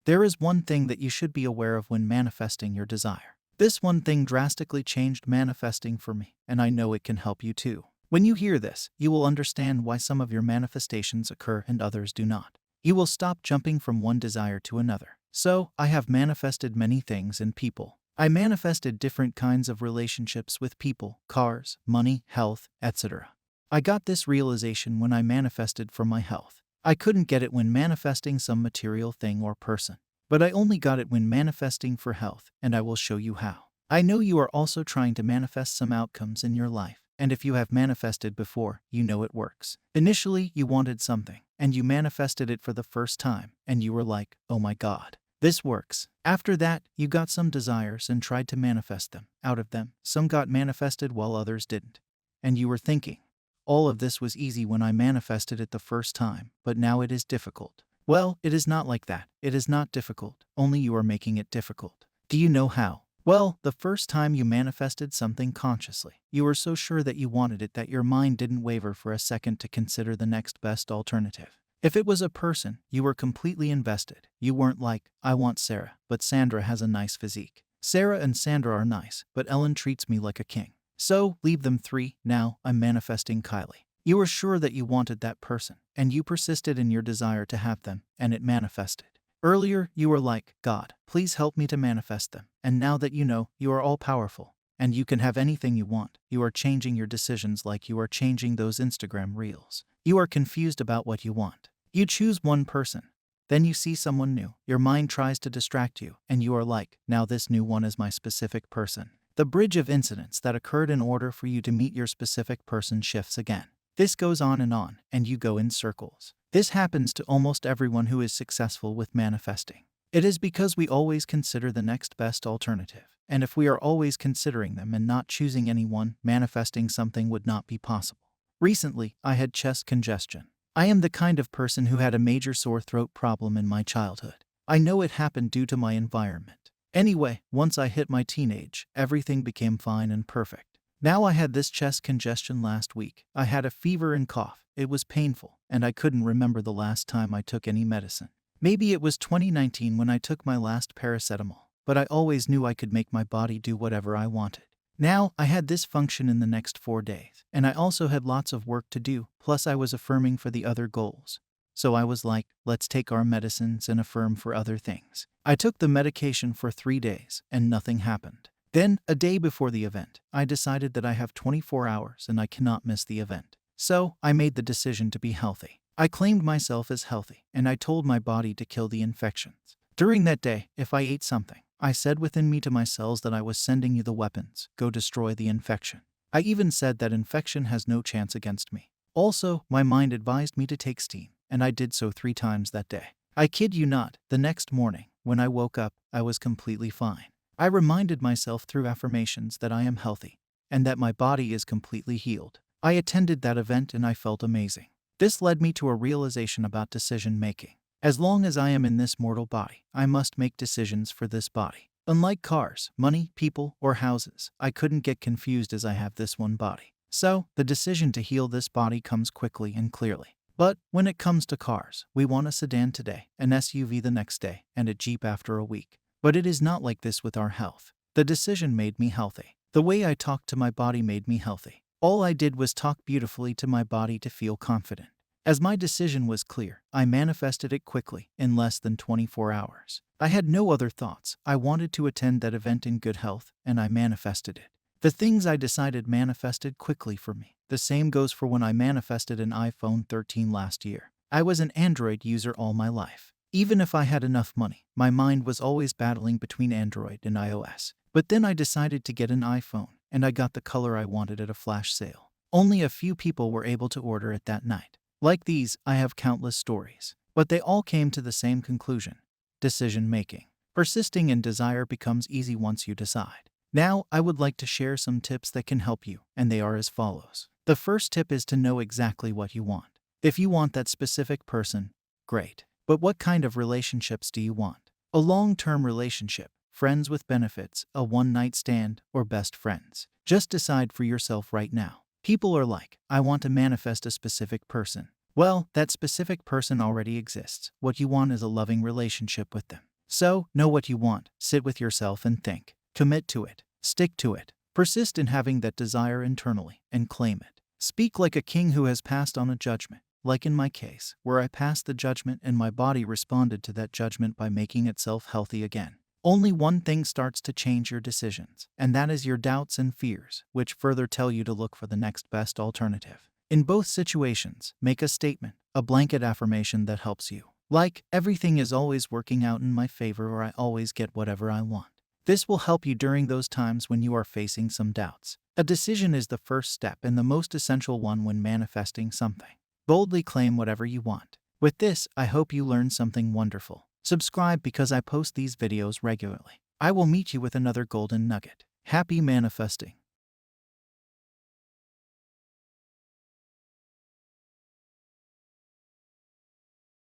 There is one thing that you should be aware of when manifesting your desire. This one thing drastically changed manifesting for me, and I know it can help you too. When you hear this, you will understand why some of your manifestations occur and others do not. You will stop jumping from one desire to another. So, I have manifested many things in people. I manifested different kinds of relationships with people, cars, money, health, etc. I got this realization when I manifested for my health. I couldn't get it when manifesting some material thing or person. But I only got it when manifesting for health, and I will show you how. I know you are also trying to manifest some outcomes in your life, and if you have manifested before, you know it works. Initially, you wanted something, and you manifested it for the first time, and you were like, oh my God, this works. After that, you got some desires and tried to manifest them. Out of them, some got manifested while others didn't. And you were thinking, all of this was easy when I manifested it the first time, but now it is difficult. Well, it is not like that. It is not difficult, only you are making it difficult. Do you know how? Well, the first time you manifested something consciously, you were so sure that you wanted it that your mind didn't waver for a second to consider the next best alternative. If it was a person, you were completely invested. You weren't like, I want Sarah, but Sandra has a nice physique. Sarah and Sandra are nice, but Ellen treats me like a king. So, leave them three. Now, I'm manifesting Kylie. You were sure that you wanted that person, and you persisted in your desire to have them, and it manifested. Earlier, you were like, God, please help me to manifest them. And now that you know, you are all-powerful, and you can have anything you want, you are changing your decisions like you are changing those Instagram reels. You are confused about what you want. You choose one person. Then you see someone new. Your mind tries to distract you, and you are like, now this new one is my specific person. The bridge of incidents that occurred in order for you to meet your specific person shifts again. This goes on, and you go in circles. This happens to almost everyone who is successful with manifesting. It is because we always consider the next best alternative. And if we are always considering them and not choosing any one, manifesting something would not be possible. Recently, I had chest congestion. I am the kind of person who had a major sore throat problem in my childhood. I know it happened due to my environment. Anyway, once I hit my teenage, everything became fine and perfect. Now I had this chest congestion last week. I had a fever and cough. It was painful, and I couldn't remember the last time I took any medicine. Maybe it was 2019 when I took my last paracetamol, but I always knew I could make my body do whatever I wanted. Now, I had this function in the next 4 days, and I also had lots of work to do, plus I was affirming for the other goals. So I was like, let's take our medicines and affirm for other things. I took the medication for 3 days, and nothing happened. Then, a day before the event, I decided that I have 24 hours and I cannot miss the event. So, I made the decision to be healthy. I claimed myself as healthy, and I told my body to kill the infections. During that day, if I ate something, I said within me to my cells that I was sending you the weapons, go destroy the infection. I even said that infection has no chance against me. Also, my mind advised me to take steam, and I did so 3 times that day. I kid you not, the next morning, when I woke up, I was completely fine. I reminded myself through affirmations that I am healthy, and that my body is completely healed. I attended that event and I felt amazing. This led me to a realization about decision making. As long as I am in this mortal body, I must make decisions for this body. Unlike cars, money, people, or houses, I couldn't get confused as I have this one body. So, the decision to heal this body comes quickly and clearly. But, when it comes to cars, we want a sedan today, an SUV the next day, and a Jeep after a week. But it is not like this with our health. The decision made me healthy. The way I talked to my body made me healthy. All I did was talk beautifully to my body to feel confident. As my decision was clear, I manifested it quickly, in less than 24 hours. I had no other thoughts. I wanted to attend that event in good health, and I manifested it. The things I decided manifested quickly for me. The same goes for when I manifested an iPhone 13 last year. I was an Android user all my life. Even if I had enough money, my mind was always battling between Android and iOS. But then I decided to get an iPhone, and I got the color I wanted at a flash sale. Only a few people were able to order it that night. Like these, I have countless stories. But they all came to the same conclusion: decision making. Persisting in desire becomes easy once you decide. Now, I would like to share some tips that can help you, and they are as follows. The first tip is to know exactly what you want. If you want that specific person, great. But what kind of relationships do you want? A long-term relationship, friends with benefits, a one-night stand, or best friends? Just decide for yourself right now. People are like, I want to manifest a specific person. Well, that specific person already exists. What you want is a loving relationship with them. So, know what you want, sit with yourself and think. Commit to it. Stick to it. Persist in having that desire internally and claim it. Speak like a king who has passed on a judgment, like in my case, where I passed the judgment and my body responded to that judgment by making itself healthy again. Only one thing starts to change your decisions, and that is your doubts and fears, which further tell you to look for the next best alternative. In both situations, make a statement, a blanket affirmation that helps you. Like, everything is always working out in my favor, or I always get whatever I want. This will help you during those times when you are facing some doubts. A decision is the first step and the most essential one when manifesting something. Boldly claim whatever you want. With this, I hope you learned something wonderful. Subscribe because I post these videos regularly. I will meet you with another golden nugget. Happy manifesting.